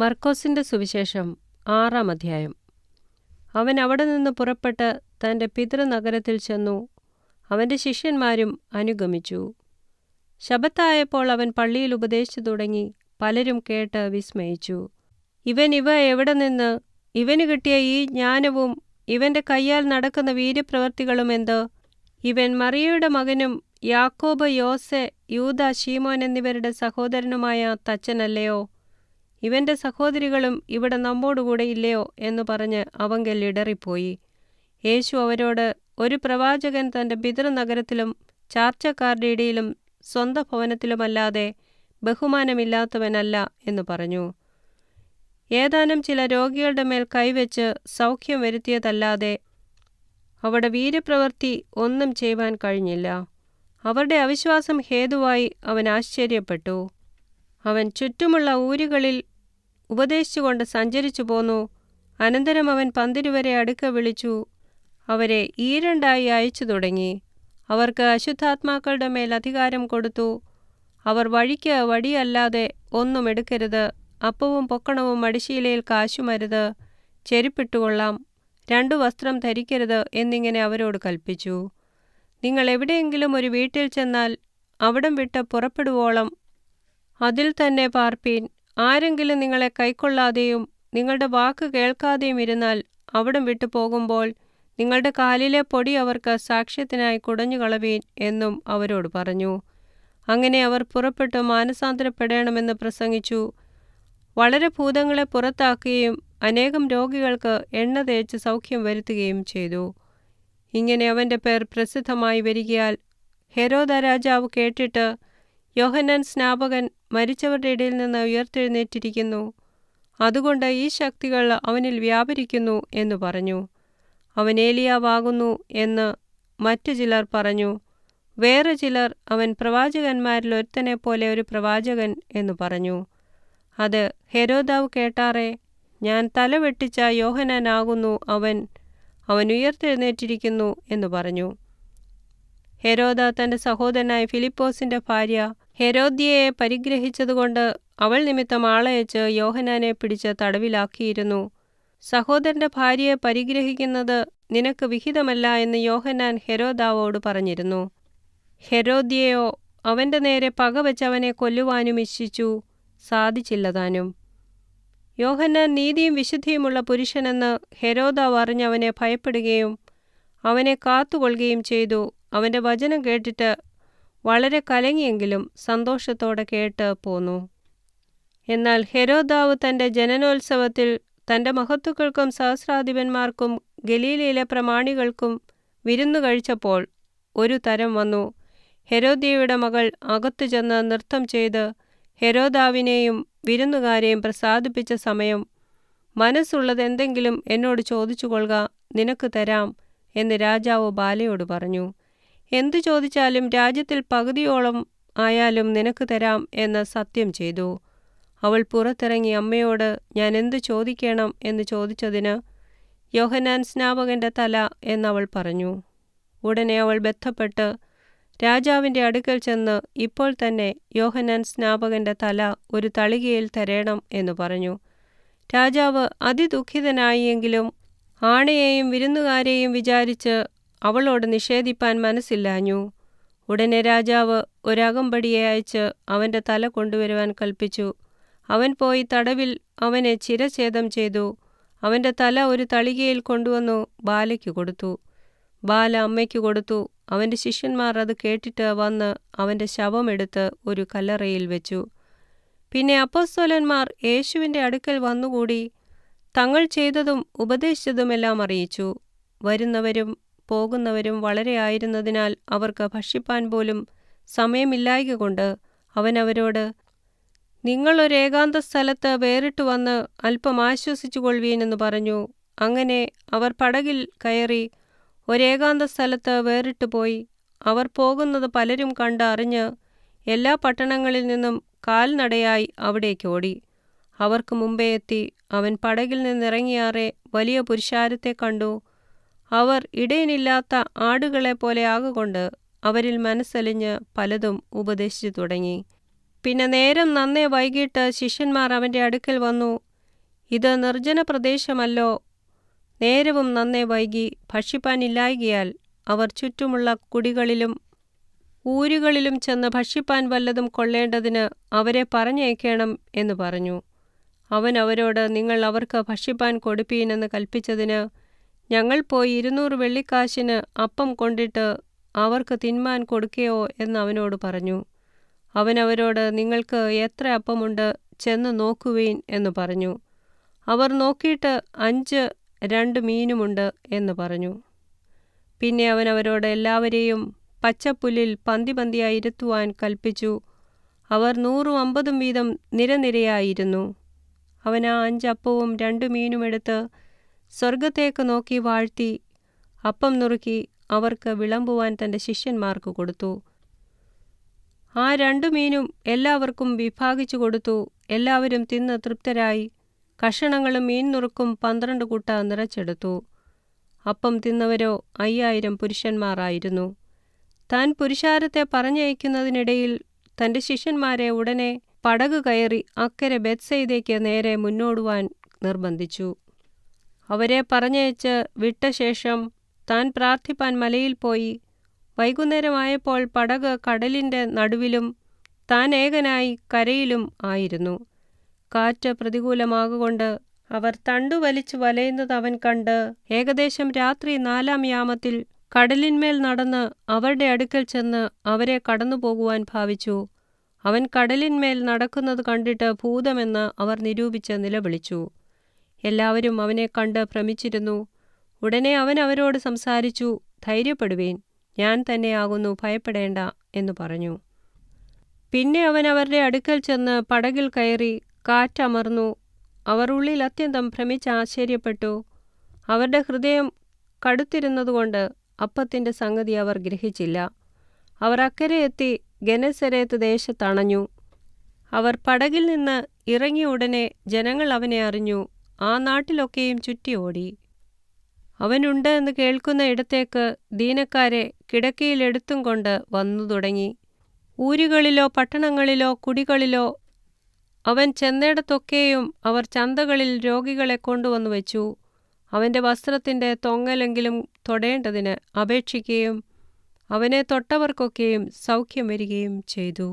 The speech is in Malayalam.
മർക്കോസിന്റെ സുവിശേഷം 6-ാം അധ്യായം. അവൻ അവിടെ നിന്ന് പുറപ്പെട്ട് തൻ്റെ പിതൃനഗരത്തിൽ ചെന്നു. അവൻ്റെ ശിഷ്യന്മാരും അനുഗമിച്ചു. ശബ്ബത്തായപ്പോൾ അവൻ പള്ളിയിൽ ഉപദേശിച്ചു തുടങ്ങി. പലരും കേട്ട് വിസ്മയിച്ചു. ഇവ എവിടെ നിന്ന്? ഇവന് കിട്ടിയ ഈ ജ്ഞാനവും ഇവൻ്റെ കയ്യാൽ നടക്കുന്ന വീര്യപ്രവൃത്തികളും എന്ത്? ഇവൻ മറിയയുടെ മകനും യാക്കോബ്, യോസെ, യൂദാ, ശീമോൻ എന്നിവരുടെ സഹോദരനുമായ തച്ചനല്ലയോ? ഇവൻ്റെ സഹോദരികളും ഇവിടെ നമ്മോടുകൂടെ ഇല്ലയോ എന്ന് പറഞ്ഞ് അവങ്കൽ ഇടറിപ്പോയി. യേശു അവരോട്, ഒരു പ്രവാചകൻ തൻ്റെ പിതൃനഗരത്തിലും ചാർച്ചക്കാരുടെ ഇടയിലും സ്വന്തം ഭവനത്തിലുമല്ലാതെ ബഹുമാനമില്ലാത്തവനല്ല എന്ന് പറഞ്ഞു. ഏതാനും ചില രോഗികളുടെ മേൽ കൈവച്ച് സൗഖ്യം വരുത്തിയതല്ലാതെ അവിടെ വീര്യപ്രവൃത്തി ഒന്നും ചെയ്യുവാൻ കഴിഞ്ഞില്ല. അവരുടെ അവിശ്വാസം ഹേതുവായി അവൻ ആശ്ചര്യപ്പെട്ടു. അവൻ ചുറ്റുമുള്ള ഊരുകളിൽ ഉപദേശിച്ചുകൊണ്ട് സഞ്ചരിച്ചു പോന്നു. അനന്തരം അവൻ പന്തിരുവരെ അടുക്ക വിളിച്ചു അവരെ ഈരണ്ടായി അയച്ചു തുടങ്ങി. അവർക്ക് അശുദ്ധാത്മാക്കളുടെ മേൽ അധികാരം കൊടുത്തു. അവർ വഴിക്ക് വടിയല്ലാതെ ഒന്നും എടുക്കരുത്, അപ്പവും പൊക്കണവും മടിശീലയിൽ കാശുമരുത്, ചെരുപ്പിട്ടുകൊള്ളാം, 2 വസ്ത്രം ധരിക്കരുത് എന്നിങ്ങനെ അവരോട് കൽപ്പിച്ചു. നിങ്ങൾ എവിടെയെങ്കിലും ഒരു വീട്ടിൽ ചെന്നാൽ അവിടം വിട്ട് പുറപ്പെടുവോളം അതിൽ തന്നെ പാർപ്പീൻ. ആരെങ്കിലും നിങ്ങളെ കൈക്കൊള്ളാതെയും നിങ്ങളുടെ വാക്ക് കേൾക്കാതെയും ഇരുന്നാൽ അവിടം വിട്ടു പോകുമ്പോൾ നിങ്ങളുടെ കാലിലെ പൊടി അവർക്ക് സാക്ഷ്യത്തിനായി കുടഞ്ഞുകളവീൻ എന്നും അവരോട് പറഞ്ഞു. അങ്ങനെ അവർ പുറപ്പെട്ടു മാനസാന്തരപ്പെടണമെന്ന് പ്രസംഗിച്ചു. വളരെ ഭൂതങ്ങളെ പുറത്താക്കുകയും അനേകം രോഗികൾക്ക് എണ്ണ തേച്ച് സൗഖ്യം വരുത്തുകയും ചെയ്തു. ഇങ്ങനെ അവൻ്റെ പേർ പ്രസിദ്ധമായി വരികയാൽ ഹെരോദ രാജാവ് കേട്ടിട്ട്, യോഹന്നാൻ സ്നാപകൻ മരിച്ചവരുടെ ഇടയിൽ നിന്ന് ഉയർത്തെഴുന്നേറ്റിരിക്കുന്നു, അതുകൊണ്ട് ഈ ശക്തികൾ അവനിൽ വ്യാപരിക്കുന്നു എന്ന് പറഞ്ഞു. അവൻ ഏലിയാവാകുന്നു എന്ന് മറ്റു ചിലർ പറഞ്ഞു. വേറെ ചിലർ അവൻ പ്രവാചകന്മാരിൽ ഒരുത്തനെ പോലെ ഒരു പ്രവാചകൻ എന്ന് പറഞ്ഞു. അത് ഹെരോദാവ് കേട്ടാറെ, ഞാൻ തല വെട്ടിച്ച യോഹന്നാനാകുന്നു അവൻ ഉയർത്തെഴുന്നേറ്റിരിക്കുന്നു എന്ന് പറഞ്ഞു. ഹെരോദ തൻ്റെ സഹോദരനായ ഫിലിപ്പോസിൻ്റെ ഭാര്യ ഹെരോദ്യയെ പരിഗ്രഹിച്ചതുകൊണ്ട് അവൾ നിമിത്തം ആളയച്ച് യോഹന്നാനെ പിടിച്ച് തടവിലാക്കിയിരുന്നു. സഹോദരൻ്റെ ഭാര്യയെ പരിഗ്രഹിക്കുന്നത് നിനക്ക് വിഹിതമല്ല എന്ന് യോഹന്നാൻ ഹെരോദാവോട് പറഞ്ഞിരുന്നു. ഹെരോദ്യയോ അവൻ്റെ നേരെ പകവച്ച് അവനെ കൊല്ലുവാനും ഇച്ഛിച്ചു, സാധിച്ചില്ലതാനും. യോഹന്നാൻ നീതിയും വിശുദ്ധിയുമുള്ള പുരുഷനെന്ന് ഹെരോദാവ് അറിഞ്ഞ് അവനെ ഭയപ്പെടുകയും അവനെ കാത്തുകൊള്ളുകയും ചെയ്തു. അവൻ്റെ വചനം കേട്ടിട്ട് വളരെ കലങ്ങിയെങ്കിലും സന്തോഷത്തോടെ കേട്ട് പോന്നു. എന്നാൽ ഹെരോദാവ് തൻ്റെ ജനനോത്സവത്തിൽ തൻ്റെ മഹത്തുക്കൾക്കും സഹസ്രാധിപന്മാർക്കും ഗലീലയിലെ പ്രമാണികൾക്കും വിരുന്നു കഴിച്ചപ്പോൾ ഒരു തരം വന്നു. ഹെരോദ്യയുടെ മകൾ അകത്തു ചെന്ന് നൃത്തം ചെയ്ത് ഹെരോദാവിനെയും വിരുന്നുകാരെയും പ്രസാദിപ്പിച്ച സമയം, മനസ്സുള്ളത് എന്തെങ്കിലും എന്നോട് ചോദിച്ചു കൊള്ളുക, നിനക്ക് തരാം എന്ന് രാജാവ് ബാലയോട് പറഞ്ഞു. എന്തു ചോദിച്ചാലും രാജ്യത്തിൽ പകുതിയോളം ആയാലും നിനക്ക് തരാം എന്ന് സത്യം ചെയ്തു. അവൾ പുറത്തിറങ്ങി അമ്മയോട്, ഞാൻ എന്തു ചോദിക്കണം എന്ന് ചോദിച്ചതിന്, യോഹന്നാൻ സ്നാപകൻ്റെ തല എന്നവൾ പറഞ്ഞു. ഉടനെ അവൾ ബന്ധപ്പെട്ട് രാജാവിൻ്റെ അടുക്കൽ ചെന്ന്, ഇപ്പോൾ തന്നെ യോഹന്നാൻ സ്നാപകൻ്റെ തല ഒരു തളികയിൽ തരേണം എന്ന് പറഞ്ഞു. രാജാവ് അതിദുഃഖിതനായി, എങ്കിലും ആണയെയും വിരുന്നുകാരെയും വിചാരിച്ച് അവളോട് നിഷേധിപ്പാൻ മനസ്സില്ലാഞ്ഞു. ഉടനെ രാജാവ് ഒരകമ്പടിയെ അയച്ച് അവൻ്റെ തല കൊണ്ടുവരുവാൻ കൽപ്പിച്ചു. അവൻ പോയി തടവിൽ അവനെ ശിരച്ഛേദം ചെയ്തു. അവൻ്റെ തല ഒരു തളികയിൽ കൊണ്ടുവന്നു ബാലയ്ക്ക് കൊടുത്തു. ബാല അമ്മയ്ക്ക് കൊടുത്തു. അവൻ്റെ ശിഷ്യന്മാർ അത് കേട്ടിട്ട് വന്ന് അവൻ്റെ ശവമെടുത്ത് ഒരു കല്ലറയിൽ വെച്ചു. പിന്നെ അപ്പോസ്തലന്മാർ യേശുവിൻ്റെ അടുക്കൽ വന്നുകൂടി തങ്ങൾ ചെയ്തതും ഉപദേശിച്ചതുമെല്ലാം അറിയിച്ചു. വരുന്നവരും പോകുന്നവരും വളരെ ആയിരുന്നതിനാൽ അവർക്ക് ഭക്ഷിപ്പാൻ പോലും സമയമില്ലായ്ക കൊണ്ട് അവൻ അവരോട്, നിങ്ങളൊരു ഏകാന്ത സ്ഥലത്ത് വേറിട്ട് വന്ന് അല്പം ആശ്വസിച്ചു കൊള്ളുവീനെന്ന് പറഞ്ഞു. അങ്ങനെ അവർ പടകിൽ കയറി ഒരേകാന്ത സ്ഥലത്ത് വേറിട്ട് പോയി. അവർ പോകുന്നത് പലരും കണ്ട് അറിഞ്ഞ് എല്ലാ പട്ടണങ്ങളിൽ നിന്നും കാൽനടയായി അവിടേക്ക് ഓടി. അവർക്ക് മുമ്പേ എത്തി. അവൻ പടകിൽ നിന്നിറങ്ങിയാറെ വലിയ പുരുഷാരത്തെ കണ്ടു. അവർ ഇടയനില്ലാത്ത ആടുകളെ പോലെ ആകൊണ്ട് അവരിൽ മനസ്സലിഞ്ഞ് പലതും ഉപദേശിച്ചു തുടങ്ങി. പിന്നെ നേരം നന്നേ വൈകിട്ട് ശിഷ്യന്മാർ അവൻ്റെ അടുക്കൽ വന്നു. ഇത് നിർജ്ജന പ്രദേശമല്ലോ. നേരവും നന്നേ വൈകി. ഭക്ഷിപ്പാനില്ലായ്കയാൽ അവർ ചുറ്റുമുള്ള കുടികളിലും ഊരുകളിലും ചെന്ന് ഭക്ഷിപ്പാൻ വല്ലതും കൊള്ളേണ്ടതിന് അവരെ പറഞ്ഞയക്കണം എന്ന് പറഞ്ഞു. അവൻ അവരോട്, നിങ്ങൾ അവർക്ക് ഭക്ഷിപ്പാൻ കൊടുപ്പീൻ എന്ന് കൽപ്പിച്ചതിന് ഞങ്ങൾ പോയി 200 വെള്ളിക്കാശിന് അപ്പം കൊണ്ടിട്ട് അവർക്ക് തിന്മാൻ കൊടുക്കയോ എന്ന് അവനോട് പറഞ്ഞു. അവൻ അവരോട്, നിങ്ങൾക്ക് എത്ര അപ്പമുണ്ട്, ചെന്ന് നോക്കുവീൻ എന്ന് പറഞ്ഞു. അവർ നോക്കിയിട്ട് 5 2 മീനുമുണ്ട് എന്ന് പറഞ്ഞു. പിന്നെ അവൻ അവരോട് എല്ലാവരെയും പച്ചപ്പുല്ലിൽ പന്തിയായി ഇരുത്തുവാൻ കൽപ്പിച്ചു. അവർ 100 50 വീതം നിരനിരയായിരുന്നു. അവൻ ആ 5 അപ്പവും 2 മീനും എടുത്ത് സ്വർഗത്തേക്ക് നോക്കി വാഴ്ത്തി അപ്പം നുറുക്കി അവർക്ക് വിളമ്പുവാൻ തൻ്റെ ശിഷ്യന്മാർക്ക് കൊടുത്തു. ആ 2 മീനും എല്ലാവർക്കും വിഭാഗിച്ചു കൊടുത്തു. എല്ലാവരും തിന്ന് തൃപ്തരായി. കഷണങ്ങളും മീൻ നുറുക്കും 12 കുട്ട നിറച്ചെടുത്തു. അപ്പം തിന്നവരോ 5000 പുരുഷന്മാരായിരുന്നു. താൻ പുരുഷാരത്തെ പറഞ്ഞയക്കുന്നതിനിടയിൽ തൻ്റെ ശിഷ്യന്മാരെ ഉടനെ പടക് കയറി അക്കരെ ബേത്സയിദയ്ക്ക് നേരെ മുന്നോടുവാൻ നിർബന്ധിച്ചു. അവരെ പറഞ്ഞയച്ച് വിട്ട ശേഷം താൻ പ്രാർത്ഥിപ്പാൻ മലയിൽ പോയി. വൈകുന്നേരമായപ്പോൾ പടക് കടലിൻ്റെ നടുവിലും താൻ ഏകനായി കരയിലും ആയിരുന്നു. കാറ്റ് പ്രതികൂലമാകൊണ്ട് അവർ തണ്ടു വലിച്ചു വലയുന്നത് അവൻ കണ്ട് ഏകദേശം രാത്രി 4-ാം യാമത്തിൽ കടലിന്മേൽ നടന്ന് അവരുടെ അടുക്കൽ ചെന്ന് അവരെ കടന്നുപോകുവാൻ ഭാവിച്ചു. അവൻ കടലിന്മേൽ നടക്കുന്നത് കണ്ടിട്ട് ഭൂതമെന്ന് അവർ നിരൂപിച്ച് നിലവിളിച്ചു. എല്ലാവരും അവനെ കണ്ട് ഭ്രമിച്ചിരുന്നു. ഉടനെ അവൻ അവരോട് സംസാരിച്ചു, ധൈര്യപ്പെടുവീൻ, ഞാൻ തന്നെയാകുന്നു, ഭയപ്പെടേണ്ട എന്ന് പറഞ്ഞു. പിന്നെ അവൻ അവരുടെ അടുക്കൽ ചെന്ന് പടകിൽ കയറി. കാറ്റമർന്നു. അവർ ഉള്ളിൽ അത്യന്തം ഭ്രമിച്ച് ആശ്ചര്യപ്പെട്ടു. അവരുടെ ഹൃദയം കടുത്തിരുന്നതുകൊണ്ട് അപ്പത്തിൻ്റെ സംഗതി അവർ ഗ്രഹിച്ചില്ല. അവർ അക്കരെ എത്തി ഗെനസരേത്ത് ദേശത്തണഞ്ഞു. അവർ പടകിൽ നിന്ന് ഇറങ്ങിയ ഉടനെ ജനങ്ങൾ അവനെ അറിഞ്ഞു. ആ നാട്ടിലൊക്കെയും ചുറ്റി ഓടി. അവനുണ്ട് എന്ന് കേൾക്കുന്ന ഇടത്തേക്ക് ദീനക്കാരെ കിടക്കയിലെടുത്തും കൊണ്ട് വന്നു തുടങ്ങി. ഊരുകളിലോ പട്ടണങ്ങളിലോ കുടികളിലോ അവൻ ചെന്നിടത്തൊക്കെയും അവർ ചന്തകളിൽ രോഗികളെ കൊണ്ടുവന്നു വെച്ചു. അവൻ്റെ വസ്ത്രത്തിൻ്റെ തൊങ്ങലെങ്കിലും തൊടേണ്ടതിന് അപേക്ഷിക്കുകയും അവനെ തൊട്ടവർക്കൊക്കെയും സൗഖ്യം വരികയും ചെയ്തു.